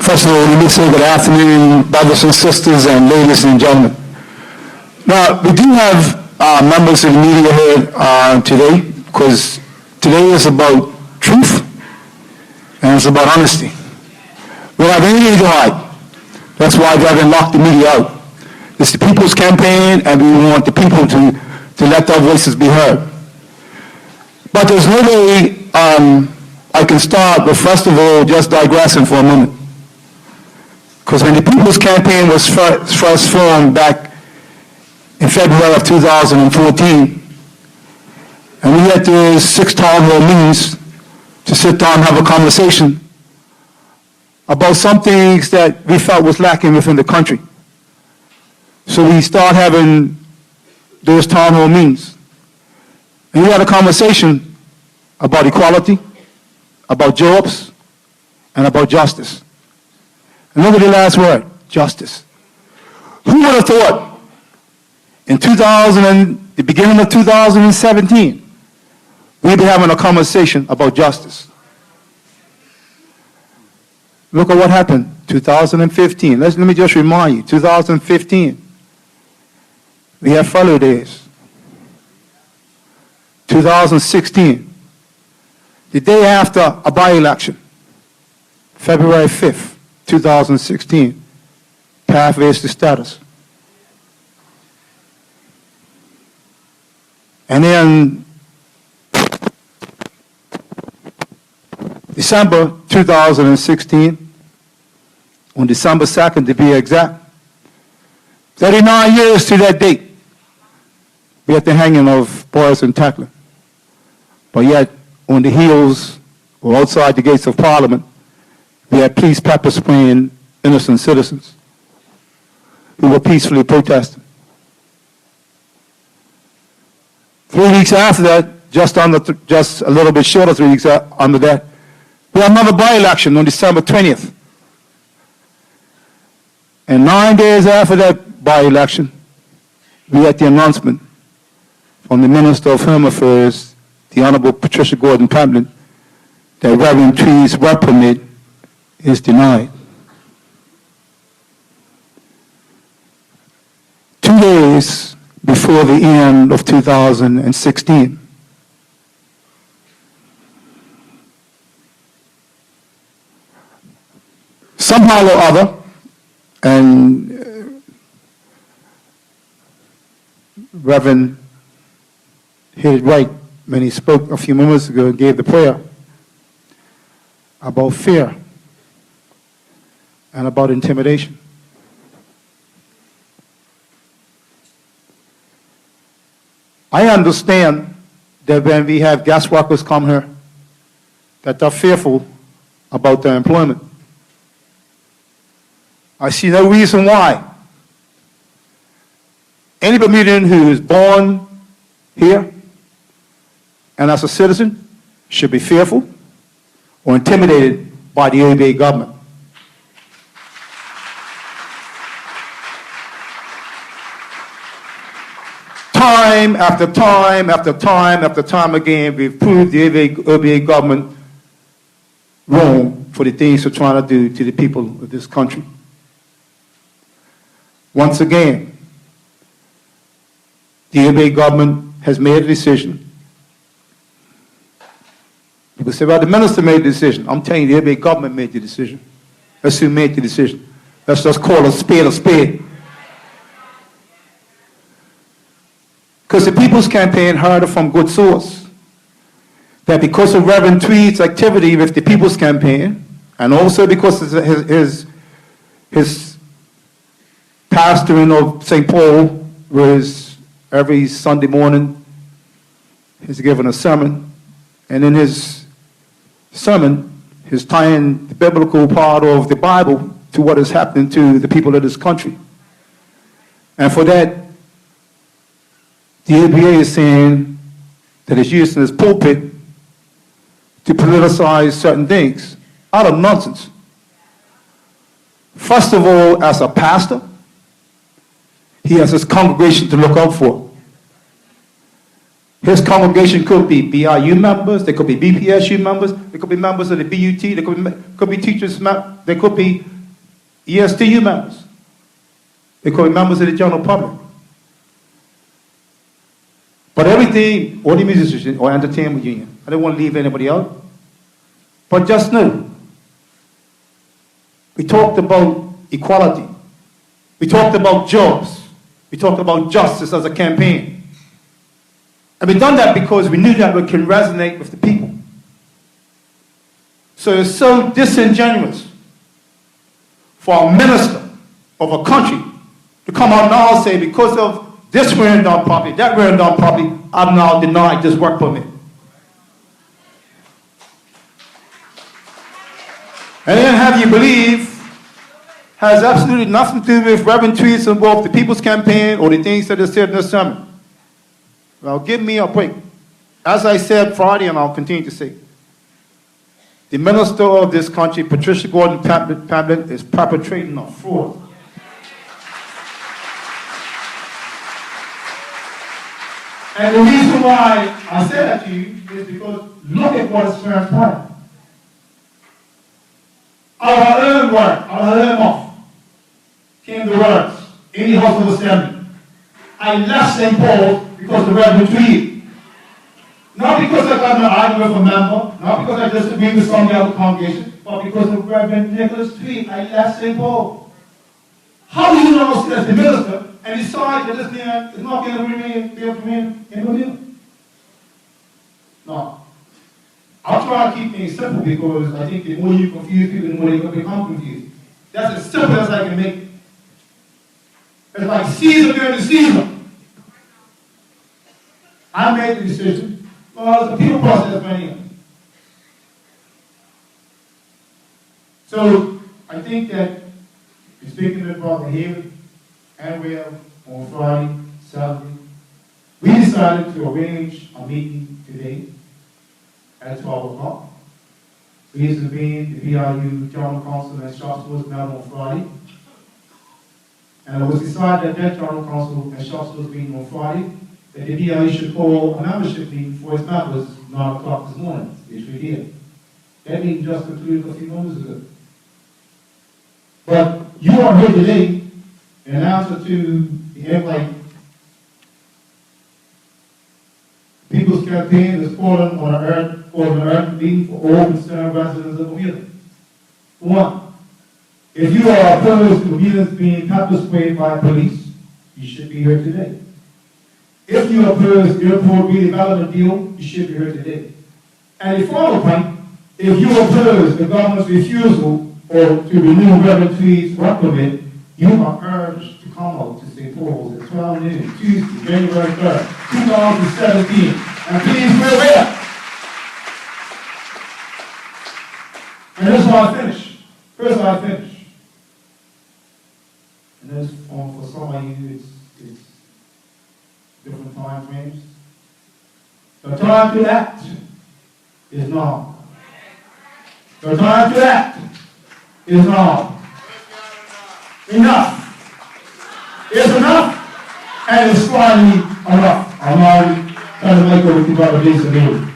First of all, let me say good afternoon, brothers and sisters and ladies and gentlemen. Now, we do have members of the media here today, because today is about truth and it's about honesty. We don't have anything to hide. That's why we haven't locked the media out. It's the people's campaign, and we want the people to let their voices be heard. But there's no way I can start with, first of all, just digressing for a moment. Because when the People's Campaign was first formed back in February of 2014, and we had those 6 town hall meetings to sit down and have a conversation about some things that we felt was lacking within the country. So we started having those town hall meetings. And we had a conversation about equality, about jobs, and about justice. And look at the last word, justice. Who would have thought in the beginning of 2017, we'd be having a conversation about justice? Look at what happened, 2015. Let me just remind you, 2015, we had furlough days. 2016, the day after a by-election, February 5th, 2016, pathways to status. And then December 2016, on December 2nd to be exact, 39 years to that date, we had the hanging of Boris and Tackler. But yet, on the heels or outside the gates of Parliament, we had police pepper spraying innocent citizens who were peacefully protesting. 3 weeks after that, just a little bit short of 3 weeks under that, we had another by-election on December 20th. And 9 days after that by-election, we had the announcement from the Minister of Home Affairs, the Honorable Patricia Gordon-Pamplin, that Reverend Tweed's work permit is denied. 2 days before the end of 2016. Somehow or other, and Reverend hit it right when he spoke a few moments ago and gave the prayer about fear and about intimidation. I understand that when we have guest workers come here, that they're fearful about their employment. I see no reason why any Bermudian who is born here and as a citizen should be fearful or intimidated by the OBA government. Time after time after time after time again, we've proved the OBA government wrong for the things they're trying to do to the people of this country. Once again, the OBA government has made a decision. People say, well, the minister made the decision. I'm telling you, the OBA government made the decision. That's who made the decision. Let's just call a spade a spade. Because the People's Campaign heard it from good source that because of Reverend Tweed's activity with the People's Campaign, and also because of his pastoring of St. Paul, where every Sunday morning he's given a sermon, and in his sermon, he's tying the biblical part of the Bible to what is happening to the people of this country. And for that, the ABA is saying that it's using his pulpit to politicize certain things. Utter nonsense. First of all, as a pastor, he has his congregation to look out for. His congregation could be BIU members, they could be BPSU members, they could be members of the BUT, they could be teachers, they could be ESTU members. They call it members of the general public. But everything, or the musician or entertainment union, I don't want to leave anybody out. But just know, we talked about equality. We talked about jobs. We talked about justice as a campaign. And we done that because we knew that we can resonate with the people. So it's so disingenuous for a minister of a country to come out now and say, because of this wearing down property, that wearing down property, I'm now denied this work permit. And then have you believe has absolutely nothing to do with Reverend tweets involved the People's Campaign or the things that are said in this sermon. Well, give me a break. As I said Friday, and I'll continue to say, the minister of this country, Patricia Gordon Pamblett, is perpetrating a fraud. And the reason why I say that to you is because look at what is transpiring. Out of our own word, out of our own mouth, came the words in the House of Assembly. I left St. Paul because the Reverend tweeted. Not because I got an argument with a member, not because I disagreed with some of the other congregation, but because of Reverend Nicholas tweet, I left St. Paul. How do you now sit as the minister and decide that this man is not going to be able to remain in Bermuda? No. I'll try to keep things simple because I think the more you confuse people, the more they become confused. That's as simple as I can make it. It's like Caesar during the Caesar. I made the decision. Well, it's a people process for anyone. So I think that speaking to Brother Haven and Will on Friday, Saturday, we decided to arrange a meeting today at 12 o'clock. We convened the BIU General Council and Shopsworth met on Friday. And it was decided at that General Council and Shopsworth meeting on Friday that the BIU should call a membership meeting for its members 9 o'clock this morning, which we did. That meeting just concluded a few moments ago. But you are here today in answer to the invite. People's Campaign is calling on an urgent meeting for all concerned residents of Bermuda. For one, if you are opposed to Bermudans being pepper sprayed by police, you should be here today. If you oppose the airport redevelopment deal, you should be here today. And the final point, if you oppose the government's refusal or to renew Reverend Tweed's work permit, you are urged to come out to St. Paul's at 12 noon, Tuesday, January 3rd, 2017. And please wear it. And this is how I finish. Here's how I finish. And this, for some of you, it's different time frames. The time to act is now. The time to act is now. Enough. It's enough. And it's finally enough. I'm now turning the mic over to Brother Jason Lee.